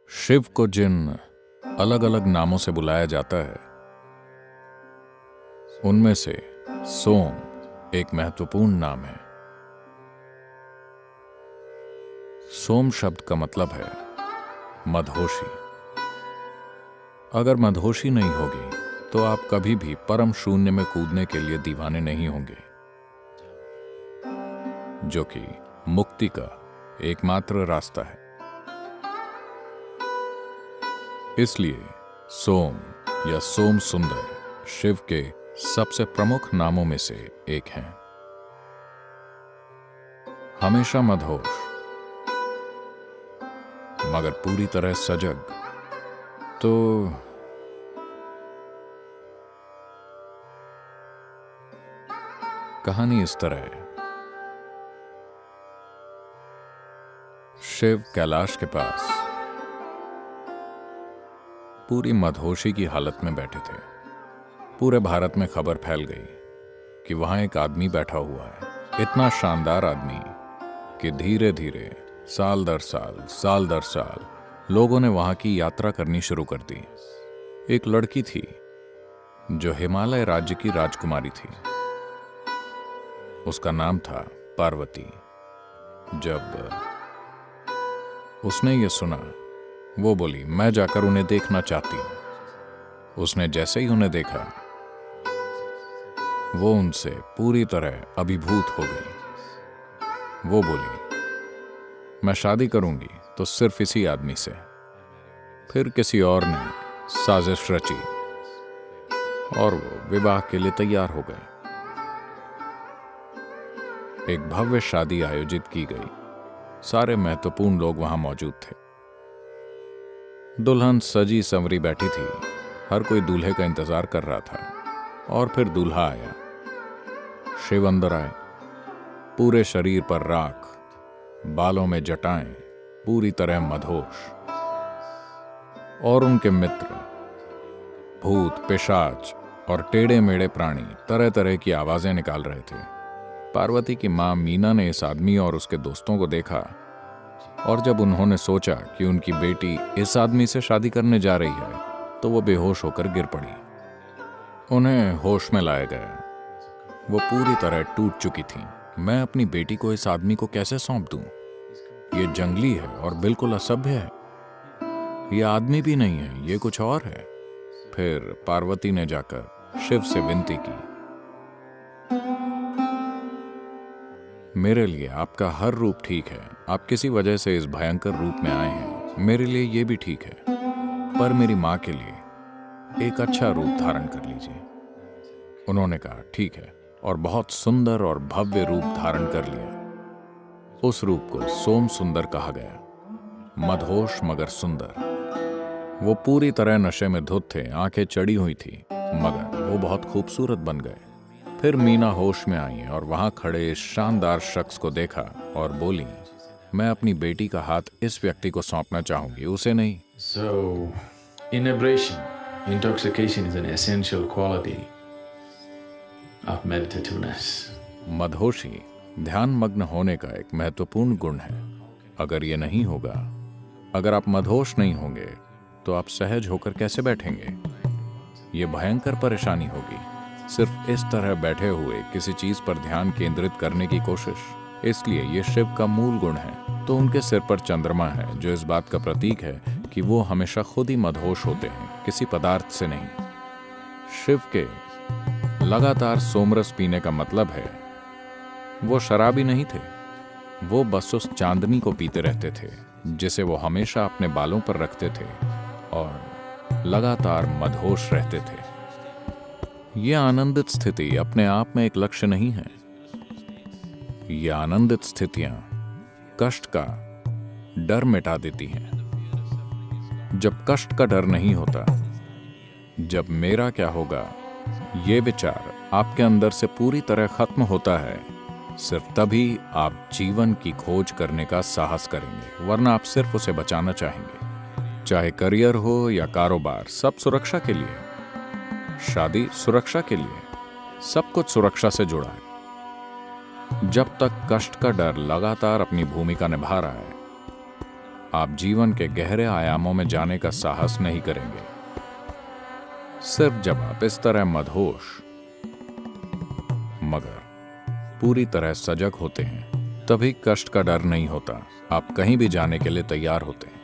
शिव को जिन अलग अलग नामों से बुलाया जाता है उनमें से सोम एक महत्वपूर्ण नाम है। सोम शब्द का मतलब है मदहोशी। अगर मदहोशी नहीं होगी तो आप कभी भी परम शून्य में कूदने के लिए दीवाने नहीं होंगे, जो कि मुक्ति का एकमात्र रास्ता है। इसलिए सोम या सोम सुंदर शिव के सबसे प्रमुख नामों में से एक हैं। हमेशा मदहोश मगर पूरी तरह सजग। तो कहानी इस तरह है। शिव कैलाश के पास पूरी मदहोशी की हालत में बैठे थे। पूरे भारत में खबर फैल गई कि वहां एक आदमी बैठा हुआ है, इतना शानदार आदमी कि धीरे धीरे साल दर साल लोगों ने वहां की यात्रा करनी शुरू कर दी। एक लड़की थी जो हिमालय राज्य की राजकुमारी थी। उसका नाम था पार्वती। जब उसने ये सुना, वो बोली, मैं जाकर उन्हें देखना चाहती हूं। उसने जैसे ही उन्हें देखा, वो उनसे पूरी तरह अभिभूत हो गई। वो बोली, मैं शादी करूंगी तो सिर्फ इसी आदमी से। फिर किसी और ने साजिश रची और वो विवाह के लिए तैयार हो गए। एक भव्य शादी आयोजित की गई। सारे महत्वपूर्ण लोग वहां मौजूद थे। दुल्हन सजी संवरी बैठी थी। हर कोई दूल्हे का इंतजार कर रहा था। और फिर दूल्हा आया। शिव अंदर आए। पूरे शरीर पर राख, बालों में जटाएं, पूरी तरह मदहोश। और उनके मित्र भूत, पिशाच और टेढ़े मेढ़े प्राणी तरह तरह की आवाजें निकाल रहे थे। पार्वती की मां मीना ने इस आदमी और उसके दोस्तों को देखा, और जब उन्होंने सोचा कि उनकी बेटी इस आदमी से शादी करने जा रही है, तो वो बेहोश होकर गिर पड़ी। उन्हें होश में लाया गया। वो पूरी तरह टूट चुकी थीं। मैं अपनी बेटी को इस आदमी को कैसे सौंप दूं? ये जंगली है और बिल्कुल असभ्य है। ये आदमी भी नहीं है, ये कुछ और है। फिर पार्वती ने जाकर शिव से विनती की, मेरे लिए आपका हर रूप ठीक है। आप किसी वजह से इस भयंकर रूप में आए हैं, मेरे लिए यह भी ठीक है। पर मेरी मां के लिए एक अच्छा रूप धारण कर लीजिए। उन्होंने कहा, ठीक है, और बहुत सुंदर और भव्य रूप धारण कर लिया। उस रूप को सोम सुंदर कहा गया। मदहोश मगर सुंदर। वो पूरी तरह नशे में धुत थे, आंखें चढ़ी हुई थी, मगर वो बहुत खूबसूरत बन गए। फिर मीना होश में आई और वहां खड़े इस शानदार शख्स को देखा और बोली, मैं अपनी बेटी का हाथ इस व्यक्ति को सौंपना चाहूंगी, उसे नहीं। So, inebriation, intoxication is an essential quality of meditativeness. मदहोशी ध्यान मग्न होने का एक महत्वपूर्ण गुण है। अगर ये नहीं होगा, अगर आप मदहोश नहीं होंगे, तो आप सहज होकर कैसे बैठेंगे? ये भयंकर परेशानी होगी। सिर्फ इस तरह बैठे हुए किसी चीज पर ध्यान केंद्रित करने की कोशिश। इसलिए ये शिव का मूल गुण है। तो उनके सिर पर चंद्रमा है, जो इस बात का प्रतीक है कि वो हमेशा खुद ही मदहोश होते हैं, किसी पदार्थ से नहीं। शिव के लगातार सोमरस पीने का मतलब है वो शराबी नहीं थे। वो बस उस चांदनी को पीते रहते थे, जिसे वो हमेशा अपने बालों पर रखते थे, और लगातार मदहोश रहते थे। यह आनंदित स्थिति अपने आप में एक लक्ष्य नहीं है। ये आनंदित स्थितियां कष्ट का डर मिटा देती हैं। जब कष्ट का डर नहीं होता, जब मेरा क्या होगा ये विचार आपके अंदर से पूरी तरह खत्म होता है, सिर्फ तभी आप जीवन की खोज करने का साहस करेंगे, वरना आप सिर्फ उसे बचाना चाहेंगे। चाहे करियर हो या कारोबार, सब सुरक्षा के लिए। शादी सुरक्षा के लिए। सब कुछ सुरक्षा से जुड़ा है। जब तक कष्ट का डर लगातार अपनी भूमिका निभा रहा है, आप जीवन के गहरे आयामों में जाने का साहस नहीं करेंगे। सिर्फ जब आप इस तरह मदहोश मगर पूरी तरह सजग होते हैं, तभी कष्ट का डर नहीं होता। आप कहीं भी जाने के लिए तैयार होते हैं।